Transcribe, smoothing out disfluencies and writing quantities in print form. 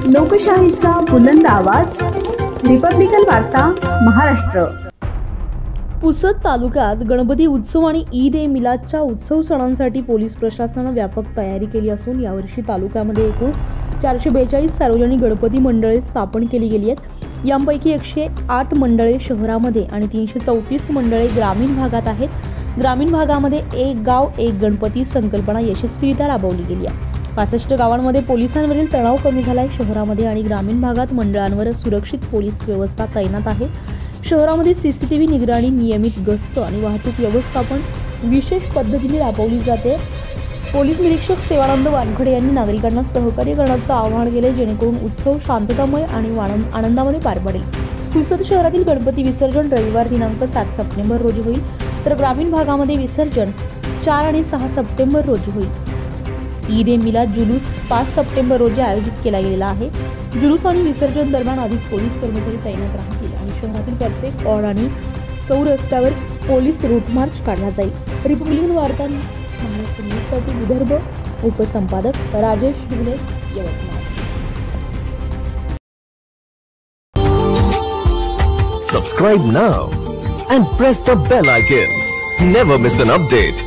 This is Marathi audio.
लोकशाहीचा बुलंद आवाज, रिपब्लिकन वार्ता महाराष्ट्र। पुसद तालुक्यात गणपती उत्सव आणि ईद ए मिलादच्या उत्सव सणांसाठी पोलीस प्रशासनाने व्यापक तयारी केली असून यावर्षी तालुक्यामध्ये एकूण 442 सार्वजनिक गणपती मंडळे स्थापन केली गेली आहेत। यांपैकी 108 मंडळे शहरामध्ये आणि 334 मंडळे ग्रामीण भागात आहेत। ग्रामीण भागामध्ये एक गाव एक गणपती संकल्पना यशस्वीरित्या राबवली गेली आहे। 65 गावांमध्ये पोलिसांवरील तणाव कमी झालाय। शहरामध्ये आणि ग्रामीण भागात मंडळांवर सुरक्षित पोलीस व्यवस्था तैनात आहे। शहरामध्ये सीसीटीव्ही निगराणी, नियमित गस्त आणि वाहतूक व्यवस्थापन विशेष पद्धतीने राबवली जाते। पोलीस निरीक्षक सेवानंद वानखडे यांनी नागरिकांना सहकार्य करण्याचं आवाहन केले जेणेकरून उत्सव शांततामय आणि आनंदामध्ये पार पडेल। पुसद शहरातील गणपती विसर्जन रविवार दिनांक 7 सप्टेंबर रोजी होईल, तर ग्रामीण भागामध्ये विसर्जन 4 आणि 6 सप्टेंबर रोजी होईल। ईद ए मिलाद जुलूस 5 सप्टेंबर रोजी आयोजित केला गेलेला आहे। जुलूस आणि विसर्जन दरम्यान अधिक पोलीस कर्मचारी तैनात राहतील आणि शहरातील प्रत्येक वॉर्ड आणि चौरस्त्यावर पोलीस रूट मार्च काढला जाईल। रिपब्लिकन वार्ता महाराष्ट्र न्यूजसाठी Vidarbha उपसंपादक Rajesh Hingane, Yavatmal. Subscribe now and press the bell icon. Never miss an update.